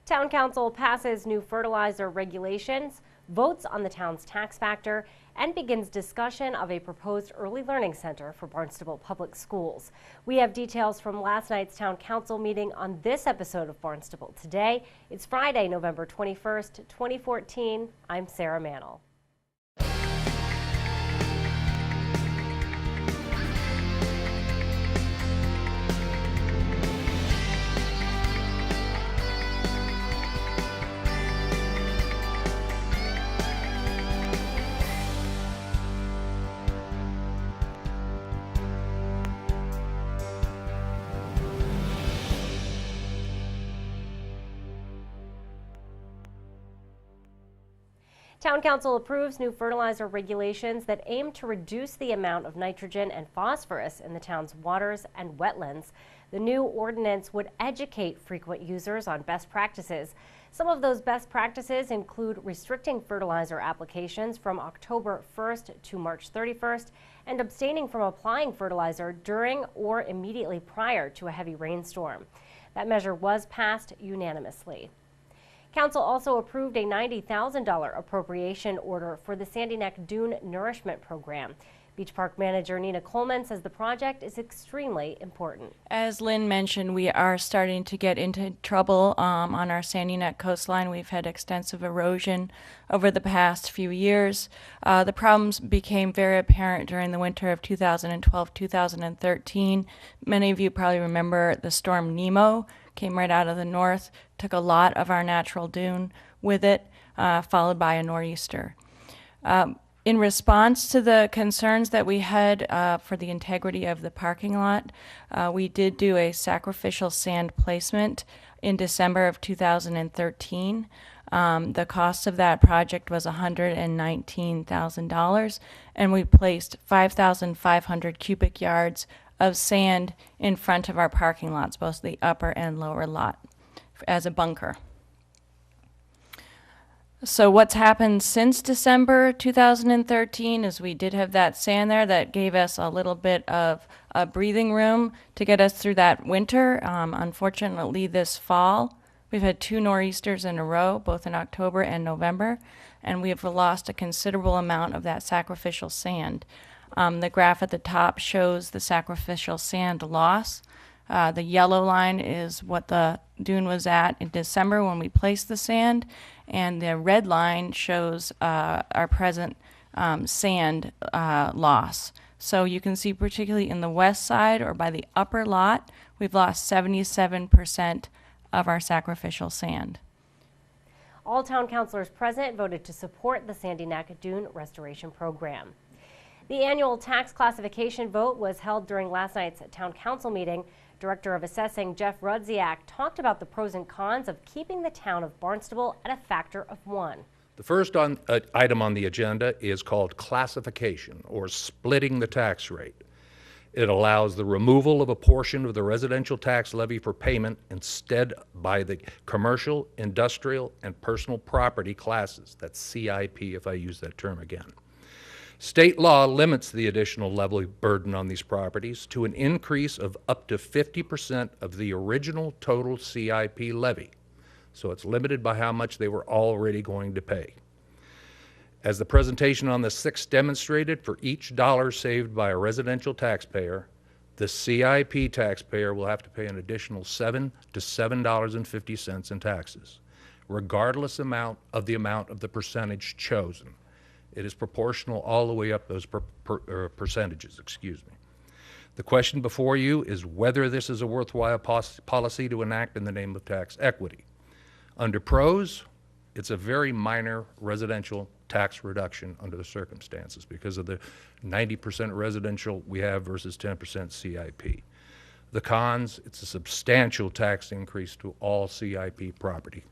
Town Council passes new fertilizer regulations, votes on the town's tax factor, and begins discussion of a proposed early learning center for Barnstable Public Schools. We have details from last night's Town Council meeting on this episode of Barnstable Today. It's Friday, November 21st, 2014. I'm Sarah Mannel. Town Council approves new fertilizer regulations that aim to reduce the amount of nitrogen and phosphorus in the town's waters and wetlands. The new ordinance would educate frequent users on best practices. Some of those best practices include restricting fertilizer applications from October 1st to March 31st and abstaining from applying fertilizer during or immediately prior to a heavy rainstorm. That measure was passed unanimously. Council also approved a $90,000 appropriation order for the Sandy Neck Dune Nourishment Program. Beach Park Manager Nina Coleman says the project is extremely important. As Lynn mentioned, we are starting to get into trouble on our Sandy Neck coastline. We've had extensive erosion over the past few years. The problems became very apparent during the winter of 2012-2013. Many of you probably remember the storm Nemo came right out of the north, took a lot of our natural dune with it, followed by a nor'easter. In response to the concerns that we had for the integrity of the parking lot, we did do a sacrificial sand placement in December of 2013. The cost of that project was $119,000, and we placed 5,500 cubic yards of sand in front of our parking lots, both the upper and lower lot, as a bunker. So what's happened since December 2013 is we did have that sand there that gave us a little bit of breathing room to get us through that winter. Unfortunately, this fall, we've had 2 nor'easters in a row, both in October and November, and we have lost a considerable amount of that sacrificial sand. The graph at the top shows the sacrificial sand loss. The yellow line is what the dune was at in December when we placed the sand, and the red line shows our present sand loss. So you can see, particularly in the west side or by the upper lot, we've lost 77% of our sacrificial sand. All town councilors present voted to support the Sandy Neck Dune Restoration Program. The annual tax classification vote was held during last night's town council meeting. Director of Assessing Jeff Rudziak talked about the pros and cons of keeping the town of Barnstable at a factor of 1. The first item on the agenda is called classification, or splitting the tax rate. It allows the removal of a portion of the residential tax levy for payment instead by the commercial, industrial, and personal property classes. That's CIP, if I use that term again. State law limits the additional levy burden on these properties to an increase of up to 50% of the original total CIP levy. So it's limited by how much they were already going to pay. As the presentation on the 6th demonstrated, for each dollar saved by a residential taxpayer, the CIP taxpayer will have to pay an additional $7 to $7.50 in taxes, regardless of the amount of the percentage chosen. It is proportional all the way up those percentages, The question before you is whether this is a worthwhile policy to enact in the name of tax equity. Under pros, it's a very minor residential tax reduction under the circumstances because of the 90% residential we have versus 10% CIP. The cons, it's a substantial tax increase to all CIP property.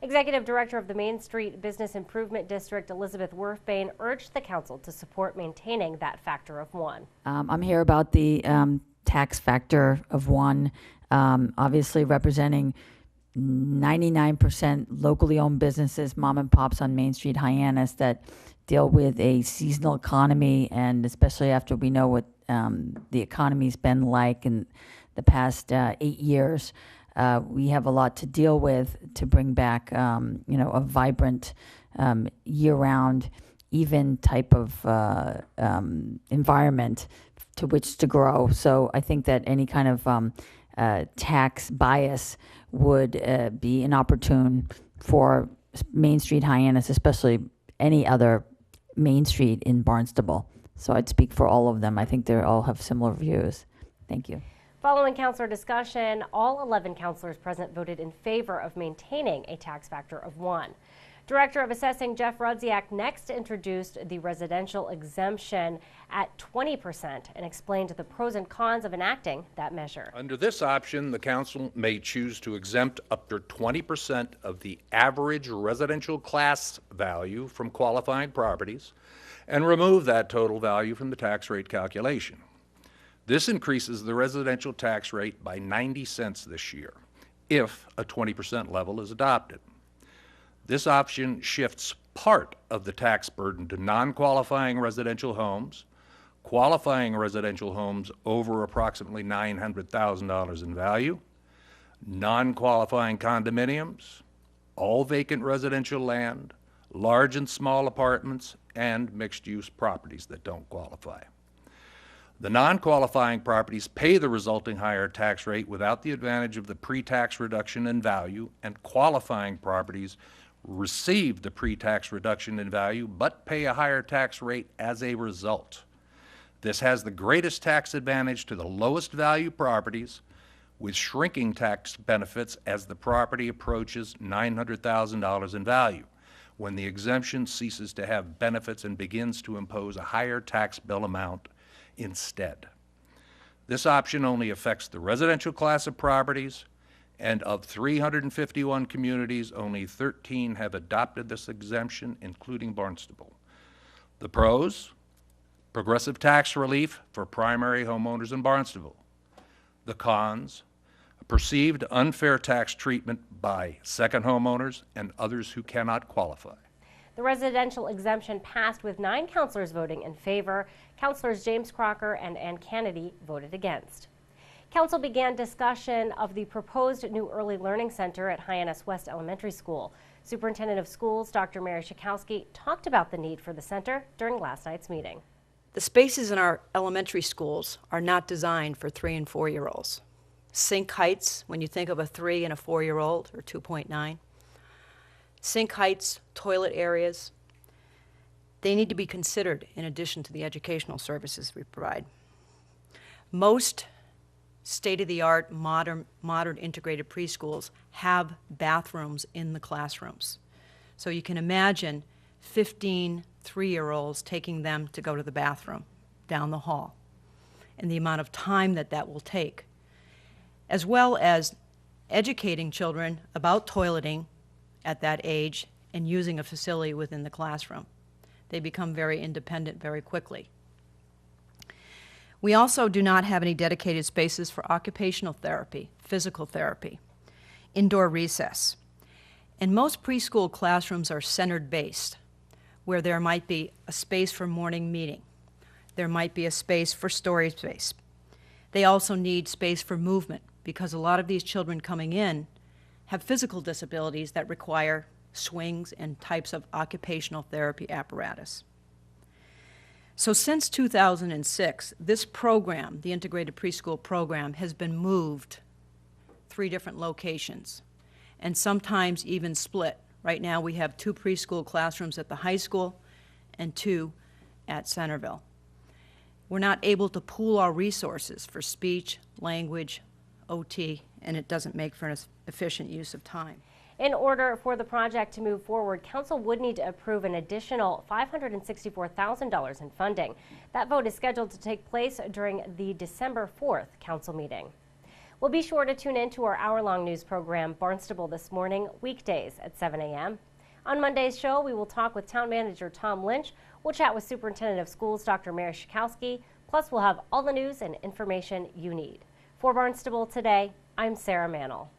Executive Director of the Main Street Business Improvement District, Elizabeth Werfbane, urged the council to support maintaining that factor of 1. I'm here about the tax factor of 1, obviously representing 99% locally owned businesses, mom and pops on Main Street, Hyannis, that deal with a seasonal economy, and especially after we know what the economy's been like in the past 8 years. we have a lot to deal with to bring back, a vibrant, year-round, even type of environment to which to grow. So I think that any kind of tax bias would be inopportune for Main Street Hyannis, especially any other Main Street in Barnstable. So I'd speak for all of them. I think they all have similar views. Thank you. Following councilor discussion, all 11 councilors present voted in favor of maintaining a tax factor of 1. Director of Assessing Jeff Rudziak next introduced the residential exemption at 20% and explained the pros and cons of enacting that measure. Under this option, the council may choose to exempt up to 20% of the average residential class value from qualifying properties and remove that total value from the tax rate calculation. This increases the residential tax rate by 90 cents this year, if a 20% level is adopted. This option shifts part of the tax burden to non-qualifying residential homes, qualifying residential homes over approximately $900,000 in value, non-qualifying condominiums, all vacant residential land, large and small apartments, and mixed-use properties that don't qualify. The non-qualifying properties pay the resulting higher tax rate without the advantage of the pre-tax reduction in value, and qualifying properties receive the pre-tax reduction in value but pay a higher tax rate as a result. This has the greatest tax advantage to the lowest value properties, with shrinking tax benefits as the property approaches $900,000 in value, when the exemption ceases to have benefits and begins to impose a higher tax bill amount instead. This option only affects the residential class of properties, and of 351 communities, only 13 have adopted this exemption, including Barnstable. The pros: progressive tax relief for primary homeowners in Barnstable. The cons: perceived unfair tax treatment by second homeowners and others who cannot qualify. The residential exemption passed with 9 councilors voting in favor. Councilors James Crocker and Ann Kennedy voted against. Council began discussion of the proposed new early learning center at Hyannis West Elementary School. Superintendent of Schools Dr. Mary Schakowsky talked about the need for the center during last night's meeting. The spaces in our elementary schools are not designed for 3- and 4-year-olds. Sink heights, when you think of a 3- and a 4-year-old, or 2.9. Sink heights, toilet areas, they need to be considered in addition to the educational services we provide. Most state-of-the-art, modern integrated preschools have bathrooms in the classrooms. So you can imagine 15 3-year-olds taking them to go to the bathroom down the hall, and the amount of time that that will take, as well as educating children about toileting at that age and using a facility within the classroom. They become very independent very quickly. We also do not have any dedicated spaces for occupational therapy, physical therapy, indoor recess. And most preschool classrooms are centered-based, where there might be a space for morning meeting. There might be a space for story space. They also need space for movement, because a lot of these children coming in have physical disabilities that require swings and types of occupational therapy apparatus. So since 2006, this program, the integrated preschool program, has been moved 3 different locations, and sometimes even split. Right now we have 2 preschool classrooms at the high school and 2 at Centerville. We're not able to pool our resources for speech, language, OT, and it doesn't make for an efficient use of time. In order for the project to move forward, Council would need to approve an additional $564,000 in funding. That vote is scheduled to take place during the December 4th Council meeting. We'll be sure to tune in to our hour-long news program, Barnstable This Morning, weekdays at 7 a.m. On Monday's show, we will talk with Town Manager Tom Lynch. We'll chat with Superintendent of Schools Dr. Mary Schakowsky. Plus, we'll have all the news and information you need. For Barnstable Today, I'm Sarah Mannel.